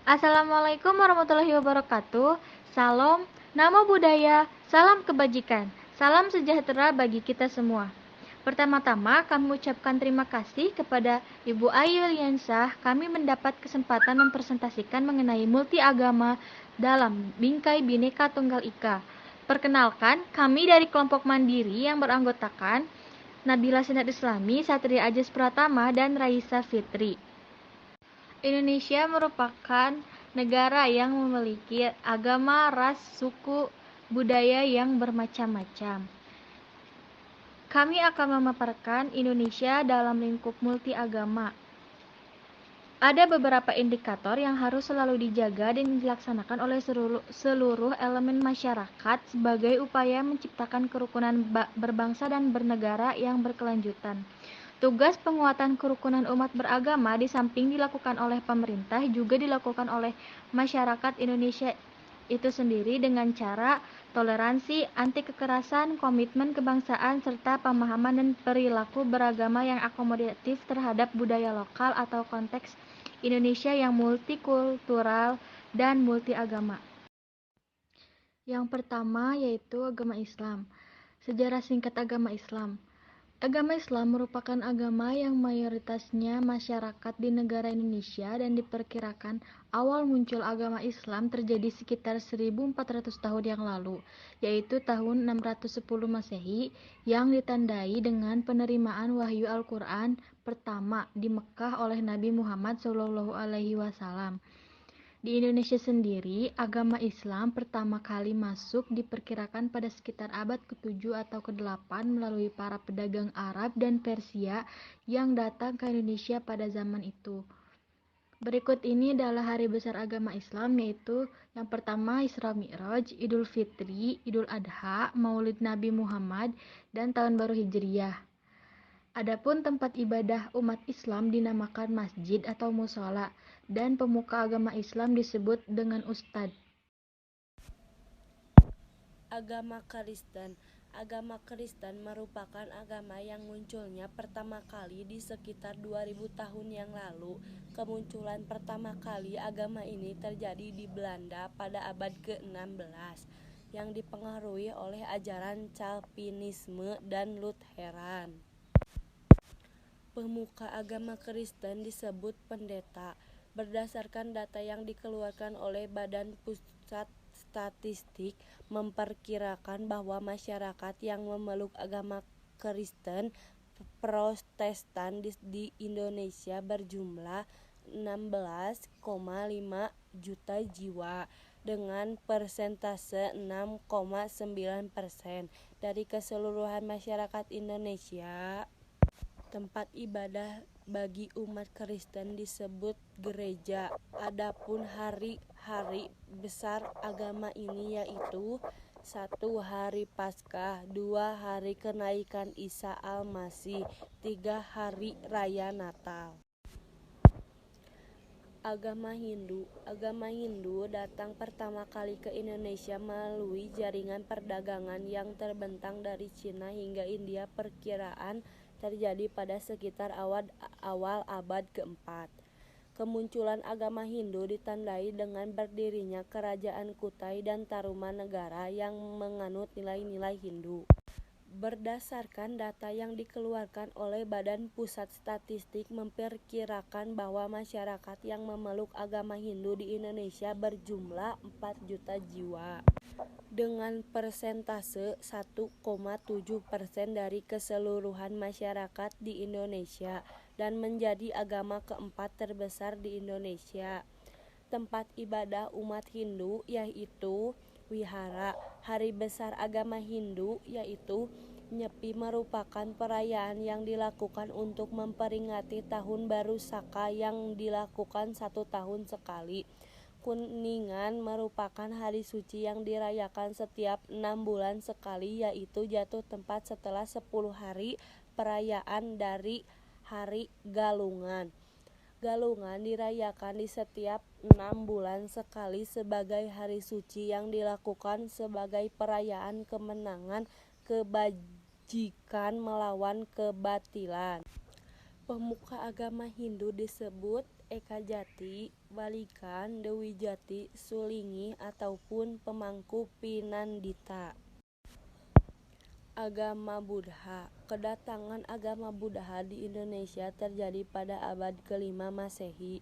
Assalamualaikum warahmatullahi wabarakatuh. Salam, namo buddhaya, salam kebajikan, salam sejahtera bagi kita semua. Pertama-tama kami ucapkan terima kasih kepada Ibu Ayu Liansah. Kami mendapat kesempatan mempresentasikan mengenai multi agama dalam Bingkai Bhinneka Tunggal Ika. Perkenalkan, kami dari kelompok mandiri yang beranggotakan Nabila Sinar Islami, Satria Ajas Pratama, dan Raisa Fitri. Indonesia merupakan negara yang memiliki agama, ras, suku, budaya yang bermacam-macam. Kami akan memaparkan Indonesia dalam lingkup multi agama. Ada beberapa indikator yang harus selalu dijaga dan dilaksanakan oleh seluruh elemen masyarakat sebagai upaya menciptakan kerukunan berbangsa dan bernegara yang berkelanjutan. Tugas penguatan kerukunan umat beragama di samping dilakukan oleh pemerintah juga dilakukan oleh masyarakat Indonesia itu sendiri dengan cara toleransi, anti kekerasan, komitmen kebangsaan, serta pemahaman dan perilaku beragama yang akomodatif terhadap budaya lokal atau konteks Indonesia yang multikultural dan multiagama. Yang pertama yaitu agama Islam. Sejarah singkat agama Islam. Agama Islam merupakan agama yang mayoritasnya masyarakat di negara Indonesia dan diperkirakan awal muncul agama Islam terjadi sekitar 1400 tahun yang lalu, yaitu tahun 610 Masehi yang ditandai dengan penerimaan wahyu Al-Quran pertama di Mekah oleh Nabi Muhammad SAW. Di Indonesia sendiri, agama Islam pertama kali masuk diperkirakan pada sekitar abad ke-7 atau ke-8 melalui para pedagang Arab dan Persia yang datang ke Indonesia pada zaman itu. Berikut ini adalah hari besar agama Islam, yaitu yang pertama Isra Mi'raj, Idul Fitri, Idul Adha, Maulid Nabi Muhammad, dan Tahun Baru Hijriyah. Adapun tempat ibadah umat Islam dinamakan masjid atau mushola, dan pemuka agama Islam disebut dengan ustadz. Agama Kristen. Agama Kristen merupakan agama yang munculnya pertama kali di sekitar 2000 tahun yang lalu. Kemunculan pertama kali agama ini terjadi di Belanda pada abad ke-16 yang dipengaruhi oleh ajaran Calvinisme dan Lutheran. Pemuka agama Kristen disebut pendeta. Berdasarkan data yang dikeluarkan oleh Badan Pusat Statistik, memperkirakan bahwa masyarakat yang memeluk agama Kristen Protestan di Indonesia berjumlah 16,5 juta jiwa dengan persentase 6,9% dari keseluruhan masyarakat Indonesia. Tempat ibadah bagi umat Kristen disebut gereja. Adapun hari-hari besar agama ini yaitu 1. Hari Paskah, 2. Hari Kenaikan Isa Al-Masih, 3. Hari Raya Natal. Agama Hindu. Agama Hindu datang pertama kali ke Indonesia melalui jaringan perdagangan yang terbentang dari Cina hingga India. Perkiraan terjadi pada sekitar awal abad keempat. Kemunculan agama Hindu ditandai dengan berdirinya Kerajaan Kutai dan Tarumanegara yang menganut nilai-nilai Hindu. Berdasarkan data yang dikeluarkan oleh Badan Pusat Statistik, memperkirakan bahwa masyarakat yang memeluk agama Hindu di Indonesia berjumlah 4 juta jiwa dengan persentase 1,7% dari keseluruhan masyarakat di Indonesia dan menjadi agama keempat terbesar di Indonesia. Tempat ibadah umat Hindu yaitu wihara. Hari besar agama Hindu yaitu Nyepi merupakan perayaan yang dilakukan untuk memperingati Tahun Baru Saka yang dilakukan 1 tahun sekali. Kuningan merupakan hari suci yang dirayakan setiap 6 bulan sekali, yaitu jatuh tempat setelah 10 hari perayaan dari Hari Galungan. Galungan dirayakan di setiap 6 bulan sekali sebagai hari suci yang dilakukan sebagai perayaan kemenangan kebajikan melawan kebatilan. Pemuka agama Hindu disebut Eka Jati, Balikan, Dewi Jati, Sulingi, ataupun pemangku Pinandita. Agama Buddha. Kedatangan agama Buddha di Indonesia terjadi pada abad ke-5 Masehi.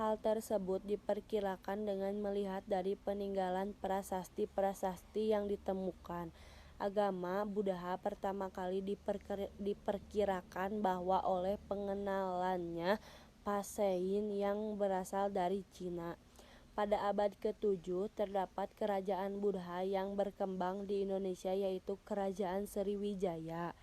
Hal tersebut diperkirakan dengan melihat dari peninggalan prasasti-prasasti yang ditemukan. Agama Buddha pertama kali diperkirakan bahwa oleh pengenalannya Pasein yang berasal dari Cina. Pada abad ke-7 terdapat kerajaan Buddha yang berkembang di Indonesia, yaitu Kerajaan Sriwijaya,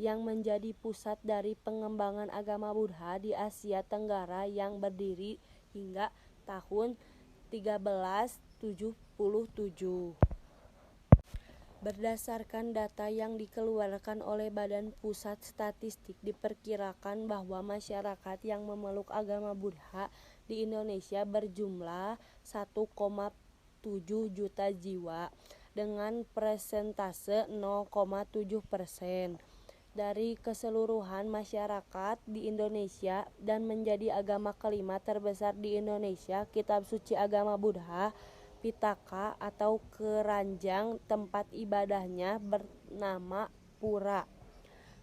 yang menjadi pusat dari pengembangan agama Buddha di Asia Tenggara yang berdiri hingga tahun 1377. Berdasarkan data yang dikeluarkan oleh Badan Pusat Statistik, diperkirakan bahwa masyarakat yang memeluk agama Buddha di Indonesia berjumlah 1,7 juta jiwa dengan persentase 0,7% dari keseluruhan masyarakat di Indonesia dan menjadi agama kelima terbesar di Indonesia. Kitab suci agama Buddha Pitaka atau keranjang tempat ibadahnya bernama Pura.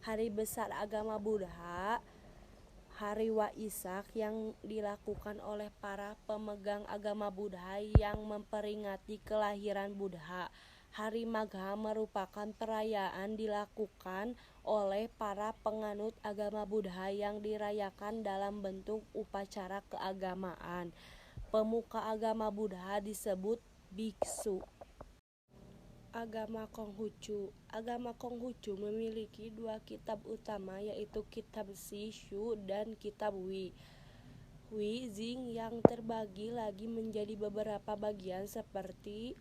Hari besar agama Buddha, Hari Waisak, yang dilakukan oleh para pemegang agama Buddha yang memperingati kelahiran Buddha. Hari Magha merupakan perayaan dilakukan oleh para penganut agama Buddha yang dirayakan dalam bentuk upacara keagamaan. Pemuka agama Buddha disebut biksu. Agama Konghucu. Agama Konghucu memiliki dua kitab utama, yaitu kitab Si Shu dan kitab Wi Jing, yang terbagi lagi menjadi beberapa bagian seperti: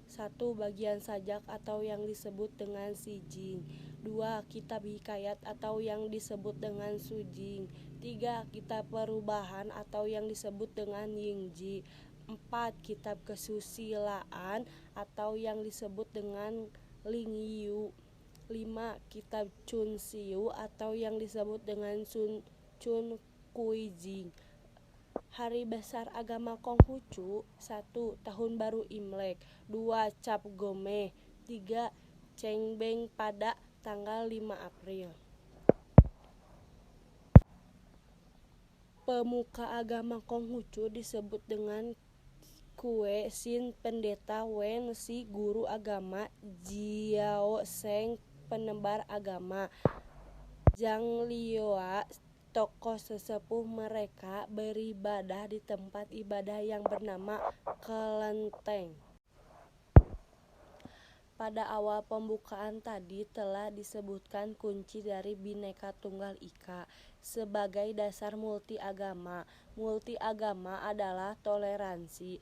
1. Bagian sajak atau yang disebut dengan Si Jing. 2. Kitab hikayat atau yang disebut dengan Su Jing. 3. Kitab perubahan atau yang disebut dengan Ying Ji. 4. Kitab kesusilaan atau yang disebut dengan Ling Yu. 5. Kitab Chun Siu atau yang disebut dengan Chun Kui Jing. Hari besar agama Konghucu: 1. Tahun Baru Imlek. 2. Cap Gomeh. 3. Cengbeng pada tanggal 5 April. Pemuka agama Konghucu disebut dengan Kue Sin pendeta, Wen Si guru agama, Jiao Seng penebar agama, Zhang Lioa tokoh sesepuh. Mereka beribadah di tempat ibadah yang bernama Kelenteng. Pada awal pembukaan tadi telah disebutkan kunci dari Bhinneka Tunggal Ika sebagai dasar multi agama. Multi agama adalah toleransi.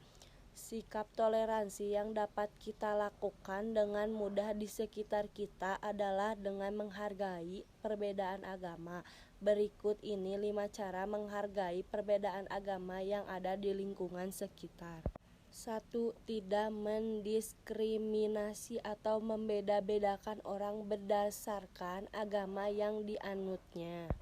Sikap toleransi yang dapat kita lakukan dengan mudah di sekitar kita adalah dengan menghargai perbedaan agama. Berikut ini 5 cara menghargai perbedaan agama yang ada di lingkungan sekitar. 1. Tidak mendiskriminasi atau membeda-bedakan orang berdasarkan agama yang dianutnya.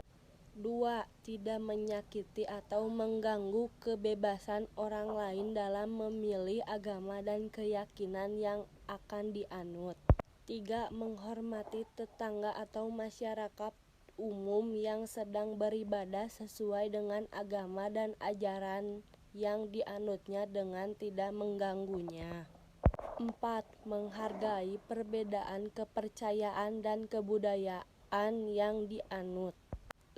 2. Tidak menyakiti atau mengganggu kebebasan orang lain dalam memilih agama dan keyakinan yang akan dianut. 3. Menghormati tetangga atau masyarakat umum yang sedang beribadah sesuai dengan agama dan ajaran yang dianutnya dengan tidak mengganggunya. 4. Menghargai perbedaan kepercayaan dan kebudayaan yang dianut.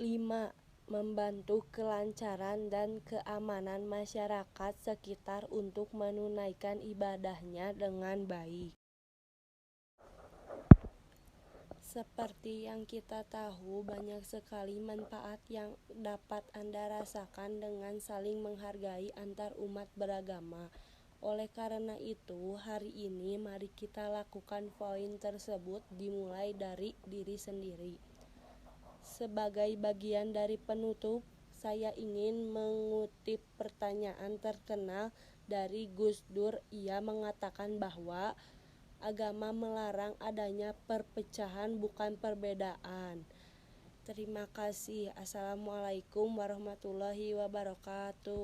5. Membantu kelancaran dan keamanan masyarakat sekitar untuk menunaikan ibadahnya dengan baik. Seperti yang kita tahu, banyak sekali manfaat yang dapat Anda rasakan dengan saling menghargai antar umat beragama. Oleh karena itu, hari ini mari kita lakukan poin tersebut dimulai dari diri sendiri. Sebagai bagian dari penutup, saya ingin mengutip pertanyaan terkenal dari Gus Dur. Ia mengatakan bahwa agama melarang adanya perpecahan, bukan perbedaan. Terima kasih. Assalamualaikum warahmatullahi wabarakatuh.